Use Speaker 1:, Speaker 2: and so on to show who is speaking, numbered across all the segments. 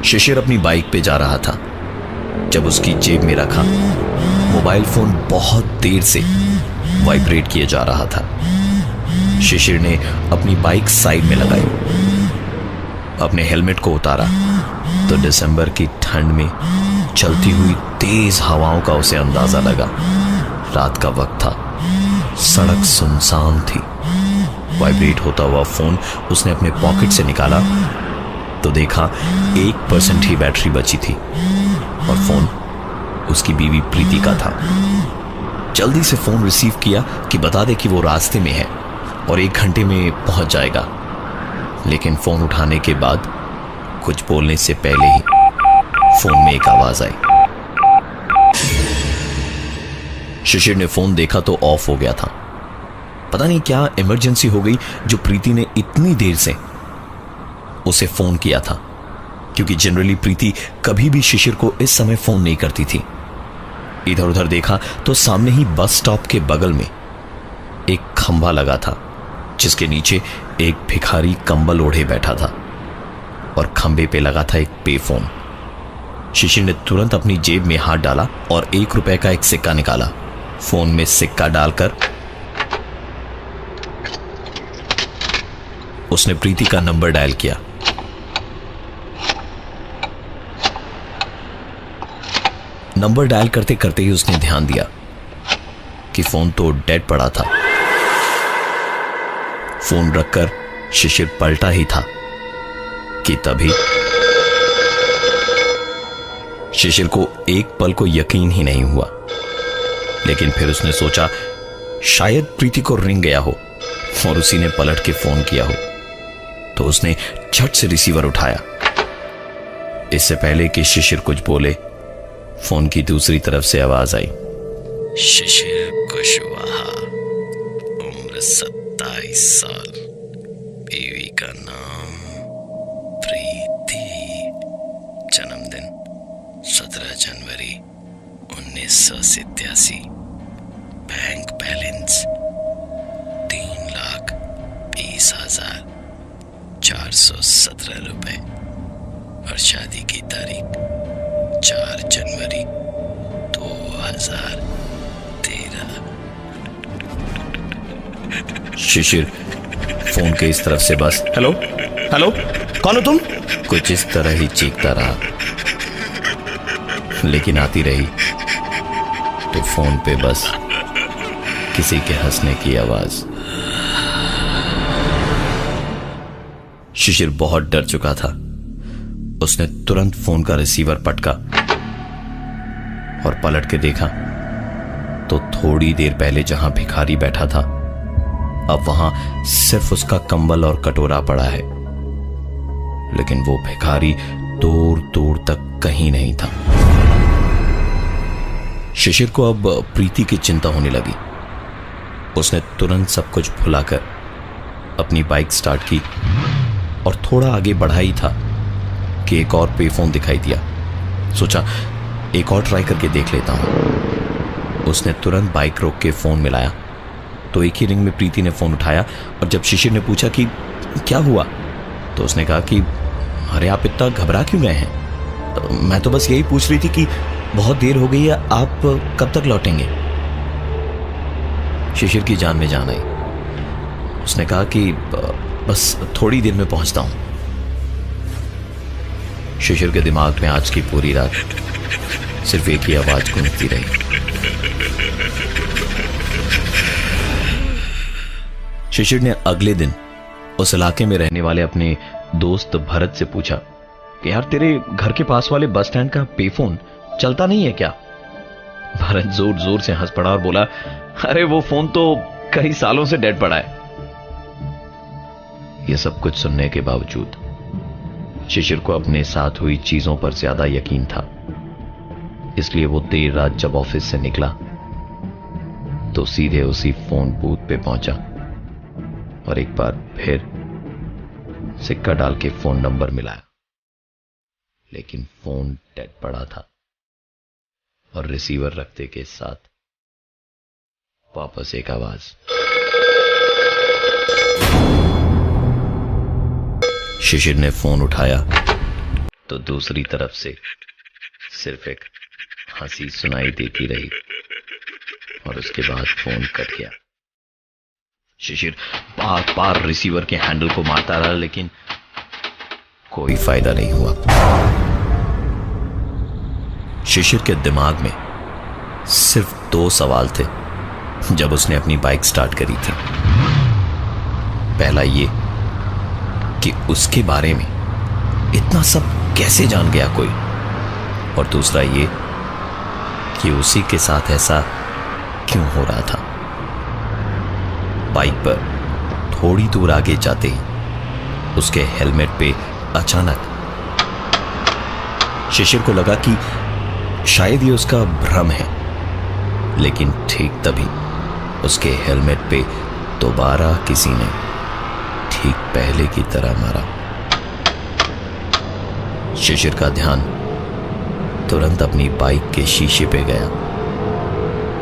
Speaker 1: शिशिर अपनी बाइक पे जा रहा था। जब उसकी जेब में रखा मोबाइल फोन बहुत देर से वाइब्रेट किए जा रहा था। शिशिर ने अपनी बाइक साइड में लगाई, अपने हेलमेट को उतारा तो दिसंबर की ठंड में चलती हुई तेज हवाओं का उसे अंदाजा लगा। रात का वक्त था, सड़क सुनसान थी। वाइब्रेट होता हुआ फोन उसने अपने पॉकेट से निकाला तो देखा 1% ही बैटरी बची थी और फोन उसकी बीवी प्रीति का था। जल्दी से फोन रिसीव किया कि बता दे कि वो रास्ते में है और 1 घंटे में पहुंच जाएगा। लेकिन फोन उठाने के बाद कुछ बोलने से पहले ही फोन में एक आवाज आई। शिशिर ने फोन देखा तो ऑफ हो गया था। पता नहीं क्या इमरजेंसी हो गई जो प्रीति ने इतनी देर से उसे फोन किया था, क्योंकि जनरली प्रीति कभी भी शिशिर को इस समय फोन नहीं करती थी। इधर उधर देखा तो सामने ही बस स्टॉप के बगल में एक खंभा लगा था जिसके नीचे एक भिखारी कंबल ओढ़े बैठा था और खंभे पे लगा था एक पे फोन। शिशिर ने तुरंत अपनी जेब में हाथ डाला और 1 रुपए का एक सिक्का निकाला। फोन में सिक्का डालकर उसने प्रीति का नंबर डायल किया। नंबर डायल करते करते ही उसने ध्यान दिया कि फोन तो डेड पड़ा था। फोन रखकर शिशिर पलटा ही था कि तभी शिशिर को एक पल को यकीन ही नहीं हुआ। लेकिन फिर उसने सोचा शायद प्रीति को रिंग गया हो और उसी ने पलट के फोन किया हो, तो उसने झट से रिसीवर उठाया। इससे पहले कि शिशिर कुछ बोले, फोन की दूसरी तरफ से आवाज आई। शिशिर कुशवाहा, उम्र 27 साल, बीवी का नाम प्रीति, जन्मदिन 17 जनवरी 1987, बैंक बैलेंस 3,20,417 रुपए और शादी की तारीख 4 जनवरी 2013। शिशिर फोन के इस तरफ से बस हेलो हेलो, कौन हो तुम, कुछ इस तरह ही चीखता रहा। लेकिन आती रही तो फोन पे बस किसी के हंसने की आवाज। शिशिर बहुत डर चुका था। उसने तुरंत फोन का रिसीवर पटका और पलट के देखा तो थोड़ी देर पहले जहां भिखारी बैठा था अब वहां सिर्फ उसका कंबल और कटोरा पड़ा है। लेकिन वो भिखारी दूर दूर तक कहीं नहीं था। शिशिर को अब प्रीति की चिंता होने लगी। उसने तुरंत सब कुछ भुलाकर अपनी बाइक स्टार्ट की और थोड़ा आगे बढ़ा ही था कि एक और पे फोन दिखाई दिया। सोचा एक और ट्राई करके देख लेता हूं। उसने तुरंत बाइक रोक के फोन मिलाया तो एक ही रिंग में प्रीति ने फोन उठाया और जब शिशिर ने पूछा कि क्या हुआ तो उसने कहा कि अरे आप इतना घबरा क्यों गए हैं, मैं तो बस यही पूछ रही थी कि बहुत देर हो गई है, आप कब तक लौटेंगे। शिशिर की जान में जान आई। उसने कहा कि बस थोड़ी देर में पहुंचता हूं। शिशिर के दिमाग में आज की पूरी रात सिर्फ एक ही आवाज गूंजती रही। शिशिर ने अगले दिन उस इलाके में रहने वाले अपने दोस्त भरत से पूछा कि यार तेरे घर के पास वाले बस स्टैंड का पेफोन चलता नहीं है क्या। भरत जोर जोर से हंस पड़ा और बोला अरे वो फोन तो कई सालों से डेड पड़ा है। यह सब कुछ सुनने के बावजूद शिशिर को अपने साथ हुई चीजों पर ज्यादा यकीन था। इसलिए वो देर रात जब ऑफिस से निकला तो सीधे उसी फोन बूथ पे पहुंचा और एक बार फिर सिक्का डाल के फोन नंबर मिलाया। लेकिन फोन डेड पड़ा था और रिसीवर रखते के साथ वापस एक आवाज। शिशिर ने फोन उठाया तो दूसरी तरफ से सिर्फ एक हंसी सुनाई देती रही और उसके बाद फोन कट गया। शिशिर बार बार रिसीवर के हैंडल को मारता रहा, लेकिन कोई फायदा नहीं हुआ। शिशिर के दिमाग में सिर्फ 2 सवाल थे जब उसने अपनी बाइक स्टार्ट करी थी। पहला ये कि उसके बारे में इतना सब कैसे जान गया कोई, और दूसरा ये कि उसी के साथ ऐसा क्यों हो रहा था। बाइक पर थोड़ी दूर आगे जाते ही उसके हेलमेट पे अचानक शिशिर को लगा कि शायद ये उसका भ्रम है, लेकिन ठीक तभी उसके हेलमेट पे दोबारा किसी ने ठीक पहले की तरह मारा। शिशिर का ध्यान तुरंत अपनी बाइक के शीशे पे गया,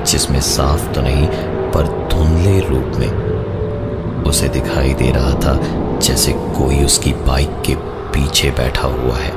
Speaker 1: जिसमें साफ तो नहीं पर धुंधले रूप में उसे दिखाई दे रहा था जैसे कोई उसकी बाइक के पीछे बैठा हुआ है।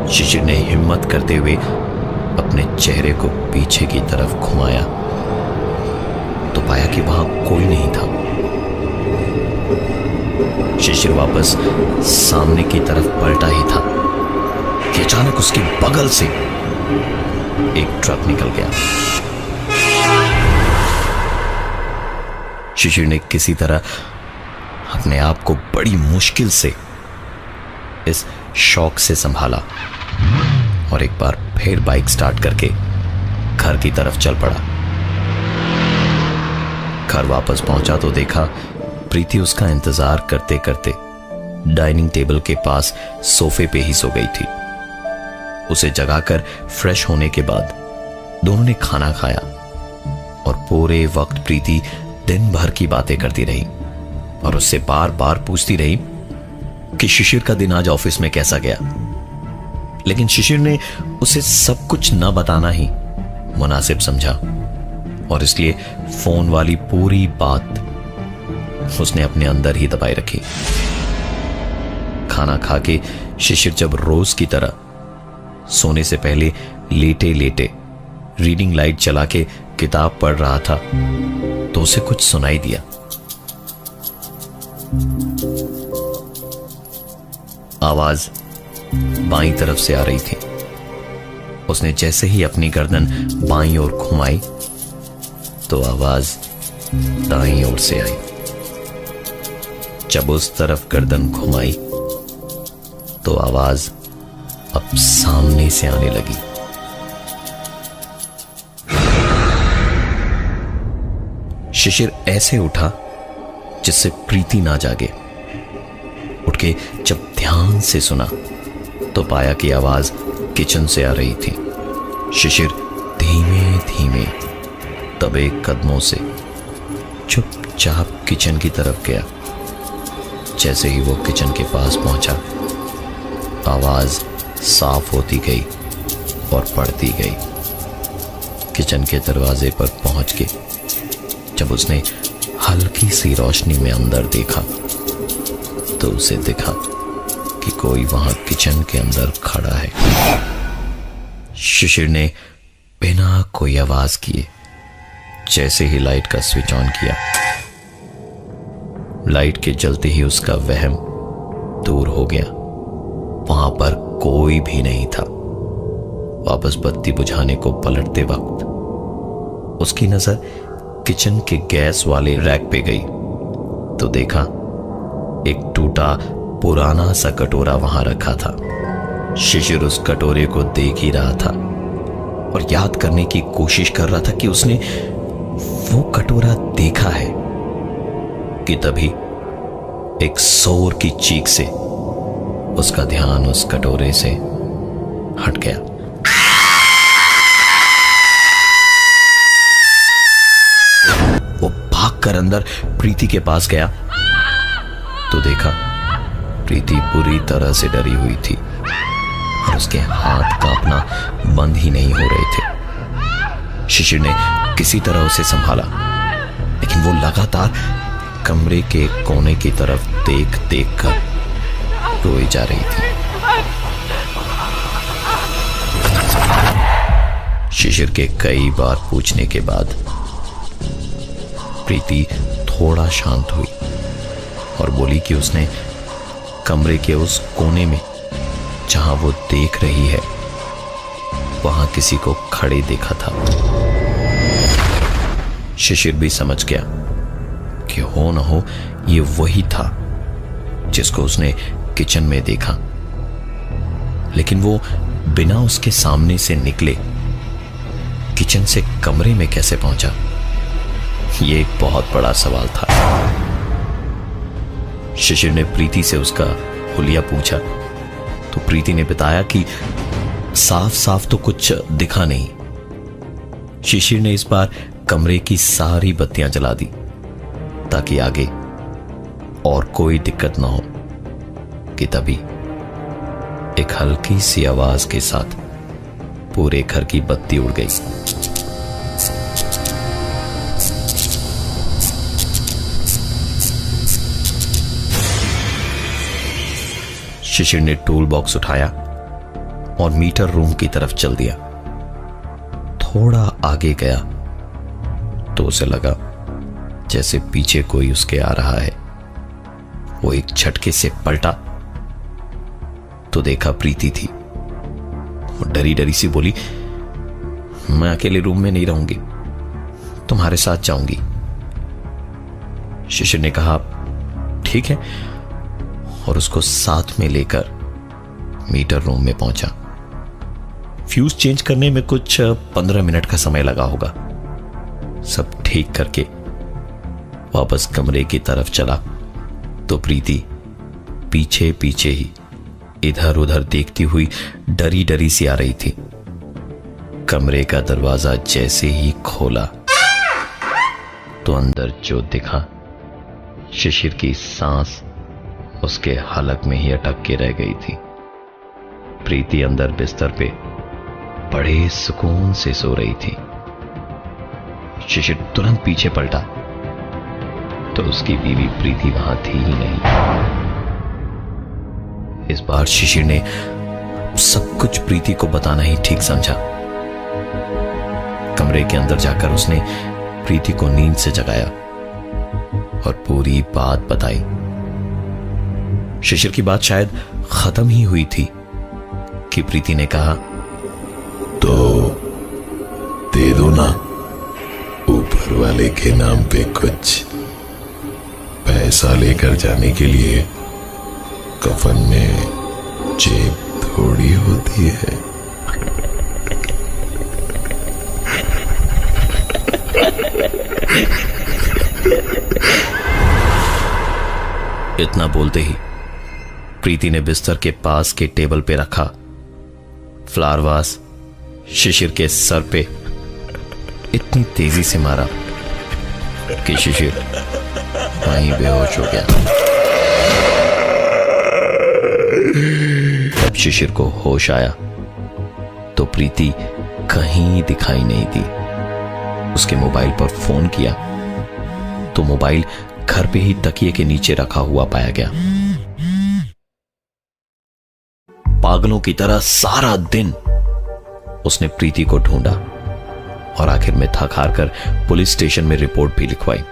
Speaker 1: शिशिर ने हिम्मत करते हुए अपने चेहरे को पीछे की तरफ घुमाया तो पाया कि वहां कोई नहीं था। शिशिर वापस सामने की तरफ पलटा ही था कि अचानक उसके बगल से एक ट्रक निकल गया। शिशिर ने किसी तरह अपने आप को बड़ी मुश्किल से इस शॉक से संभाला और एक बार फिर बाइक स्टार्ट करके घर की तरफ चल पड़ा। घर वापस पहुंचा तो देखा प्रीति उसका इंतजार करते करते डाइनिंग टेबल के पास सोफे पे ही सो गई थी। उसे जगाकर फ्रेश होने के बाद दोनों ने खाना खाया और पूरे वक्त प्रीति दिन भर की बातें करती रही और उससे बार बार पूछती रही कि शिशिर का दिन आज ऑफिस में कैसा गया। लेकिन शिशिर ने उसे सब कुछ न बताना ही मुनासिब समझा और इसलिए फोन वाली पूरी बात उसने अपने अंदर ही दबाए रखी। खाना खा के शिशिर जब रोज की तरह सोने से पहले लेटे लेटे रीडिंग लाइट चला के किताब पढ़ रहा था तो उसे कुछ सुनाई दिया। आवाज बाईं तरफ से आ रही थी। उसने जैसे ही अपनी गर्दन बाईं ओर घुमाई तो आवाज दाईं ओर से आई। जब उस तरफ गर्दन घुमाई तो आवाज अब सामने से आने लगी। शिशिर ऐसे उठा जिससे प्रीति ना जागे। उठ के जब ध्यान से सुना तो पाया कि आवाज किचन से आ रही थी। शिशिर धीमे धीमे दबे कदमों से चुपचाप किचन की तरफ गया। जैसे ही वो किचन के पास पहुंचा आवाज साफ होती गई और बढ़ती गई। किचन के दरवाजे पर पहुंच के जब उसने हल्की सी रोशनी में अंदर देखा तो उसे दिखा कि कोई वहां किचन के अंदर खड़ा है। शिशिर ने बिना कोई आवाज किए जैसे ही लाइट का स्विच ऑन किया, लाइट के जलते ही उसका वहम दूर हो गया। वहां पर कोई भी नहीं था। वापस बत्ती बुझाने को पलटते वक्त उसकी नजर किचन के गैस वाले रैक पे गई तो देखा एक टूटा पुराना सा कटोरा वहां रखा था। शिशिर उस कटोरे को देख ही रहा था और याद करने की कोशिश कर रहा था कि उसने वो कटोरा देखा है कि तभी एक शोर की चीख से उसका ध्यान उस कटोरे से हट गया। वो भागकर अंदर प्रीति के पास गया तो देखा प्रीति पूरी तरह से डरी हुई थी और उसके हाथ कांपना बंद ही नहीं हो रहे थे। शिशिर ने किसी तरह उसे संभाला, लेकिन वो लगातार कमरे के कोने की तरफ देख देख कर रोई जा रही थी। शिशिर के कई बार पूछने के बाद प्रीति थोड़ा शांत हुई और बोली कि उसने कमरे के उस कोने में जहां वो देख रही है वहां किसी को खड़े देखा था। शिशिर भी समझ गया कि हो न हो ये वही था जिसको उसने किचन में देखा, लेकिन वो बिना उसके सामने से निकले किचन से कमरे में कैसे पहुंचा, ये एक बहुत बड़ा सवाल था। शिशिर ने प्रीति से उसका हुलिया पूछा तो प्रीति ने बताया कि साफ साफ तो कुछ दिखा नहीं। शिशिर ने इस बार कमरे की सारी बत्तियां जला दी ताकि आगे और कोई दिक्कत ना हो कि तभी एक हल्की सी आवाज के साथ पूरे घर की बत्ती उड़ गई। शिशिर ने टूल बॉक्स उठाया और मीटर रूम की तरफ चल दिया। थोड़ा आगे गया तो उसे लगा जैसे पीछे कोई उसके आ रहा है। वो एक झटके से पलटा तो देखा प्रीति थी। वो डरी डरी सी बोली, मैं अकेले रूम में नहीं रहूंगी, तुम्हारे साथ जाऊंगी। शिशिर ने कहा ठीक है और उसको साथ में लेकर मीटर रूम में पहुंचा। फ्यूज चेंज करने में कुछ 15 मिनट का समय लगा होगा। सब ठीक करके वापस कमरे की तरफ चला तो प्रीति पीछे पीछे ही इधर उधर देखती हुई डरी डरी सी आ रही थी। कमरे का दरवाजा जैसे ही खोला तो अंदर जो दिखा, शिशिर की सांस उसके हलक में ही अटक के रह गई थी। प्रीति अंदर बिस्तर पे बड़े सुकून से सो रही थी। शिशिर तुरंत पीछे पलटा तो उसकी बीवी प्रीति वहां थी ही नहीं। इस बार शिशिर ने सब कुछ प्रीति को बताना ही ठीक समझा। कमरे के अंदर जाकर उसने प्रीति को नींद से जगाया और पूरी बात बताई। शिशिर की बात शायद खत्म ही हुई थी कि प्रीति ने कहा,
Speaker 2: तो दे दो ना ऊपर वाले के नाम पे कुछ पैसा लेकर जाने के लिए। कफन में जेब थोड़ी होती है।
Speaker 1: इतना बोलते ही प्रीति ने बिस्तर के पास के टेबल पे रखा फ्लावर वास शिशिर के सर पे इतनी तेजी से मारा कि शिशिर वहीं बेहोश हो गया। जब शिशिर को होश आया तो प्रीति कहीं दिखाई नहीं दी। उसके मोबाइल पर फोन किया तो मोबाइल घर पे ही तकिए के नीचे रखा हुआ पाया गया। पागलों की तरह सारा दिन उसने प्रीति को ढूंढा और आखिर में थक हार कर पुलिस स्टेशन में रिपोर्ट भी लिखवाई।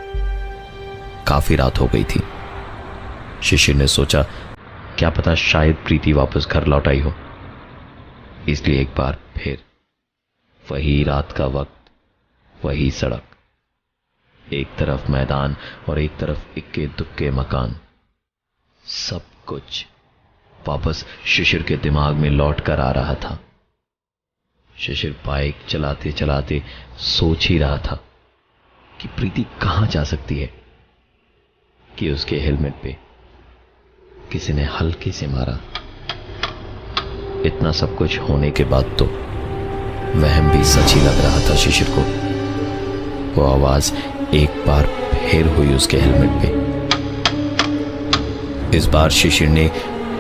Speaker 1: काफी रात हो गई थी। शिशिर ने सोचा क्या पता शायद प्रीति वापस घर लौट आई हो, इसलिए एक बार फिर वही रात का वक्त, वही सड़क, एक तरफ मैदान और एक तरफ इक्के दुक्के मकान। सब कुछ वापस शिशिर के दिमाग में लौट कर आ रहा था। शिशिर बाइक चलाते चलाते सोच ही रहा था कि प्रीति कहां जा सकती है कि उसके हेलमेट पे किसी ने हल्के से मारा। इतना सब कुछ होने के बाद तो वहम भी सच ही लग रहा था शिशिर को। वो आवाज एक बार फिर हुई उसके हेलमेट पे। इस बार शिशिर ने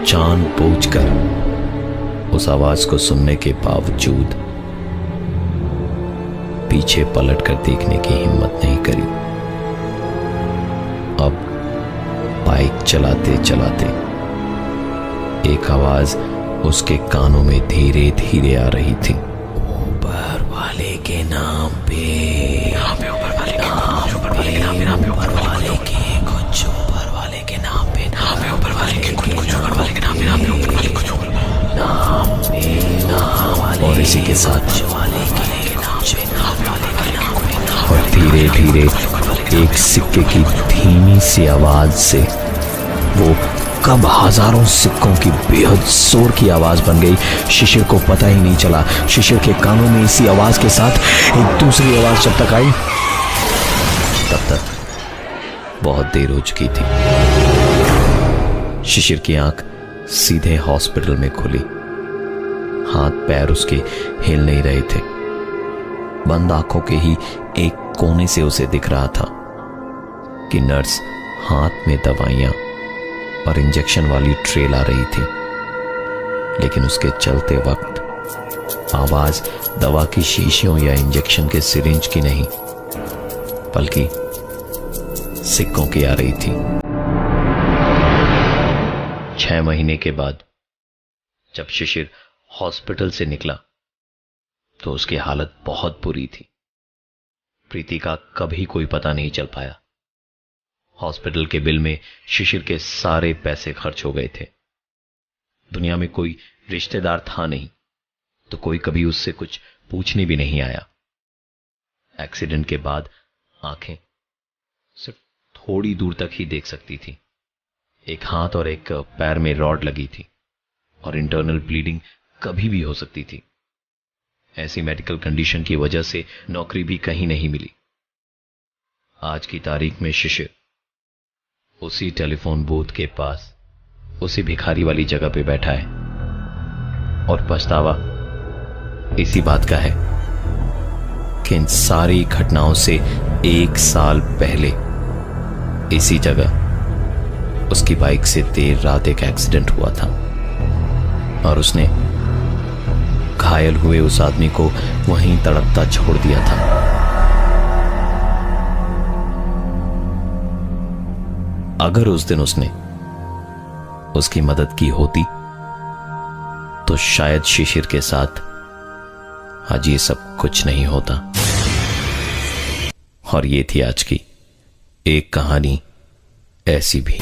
Speaker 1: जानबूझकर उस आवाज को सुनने के बावजूद पीछे पलटकर देखने की हिम्मत नहीं करी। अब बाइक चलाते चलाते एक आवाज उसके कानों में धीरे धीरे आ रही थी। ऊपर वाले के नाम पे, ऊपर वाले के नाम पे, ऊपर वाले के नाम पे, ऊपर वाले के कुछ ऊपर वाले के नाम पे, ऊपर वाले के कुछ ऊपर वाले के नाम पे, ऊपर वाले कुछ ऊपर नाम। और इसी के साथ और धीरे धीरे एक सिक्के की धीमी सी आवाज से वो कब हजारों सिक्कों की बेहद जोर की आवाज बन गई, शिशिर को पता ही नहीं चला। शिशिर के कानों में इसी आवाज के साथ एक दूसरी आवाज जब तक आई, तब तक बहुत देर हो चुकी थी। शिशिर की आंख सीधे हॉस्पिटल में खुली। हाथ पैर उसके हिल नहीं रहे थे। बंद आंखों के ही एक कोने से उसे दिख रहा था कि नर्स हाथ में दवाइयां और इंजेक्शन वाली ट्रे ला रही थी, लेकिन उसके चलते वक्त आवाज दवा की शीशियों या इंजेक्शन के सिरिंज की नहीं, बल्कि सिक्कों की आ रही थी। 6 महीने के बाद जब शिशिर हॉस्पिटल से निकला तो उसकी हालत बहुत बुरी थी। प्रीति का कभी कोई पता नहीं चल पाया। हॉस्पिटल के बिल में शिशिर के सारे पैसे खर्च हो गए थे। दुनिया में कोई रिश्तेदार था नहीं, तो कोई कभी उससे कुछ पूछने भी नहीं आया। एक्सीडेंट के बाद आंखें सिर्फ थोड़ी दूर तक ही देख सकती थी। एक हाथ और एक पैर में रॉड लगी थी और इंटरनल ब्लीडिंग कभी भी हो सकती थी। ऐसी मेडिकल कंडीशन की वजह से नौकरी भी कहीं नहीं मिली। आज की तारीख में शिशिर उसी टेलीफोन बूथ के पास उसी भिखारी वाली जगह पे बैठा है और पछतावा इसी बात का है कि इन सारी घटनाओं से 1 साल पहले इसी जगह उसकी बाइक से देर रात एक एक्सीडेंट हुआ था और उसने घायल हुए उस आदमी को वहीं तड़पता छोड़ दिया था। अगर उस दिन उसने उसकी मदद की होती तो शायद शिशिर के साथ आज ये सब कुछ नहीं होता। और ये थी आज की एक कहानी ऐसी भी।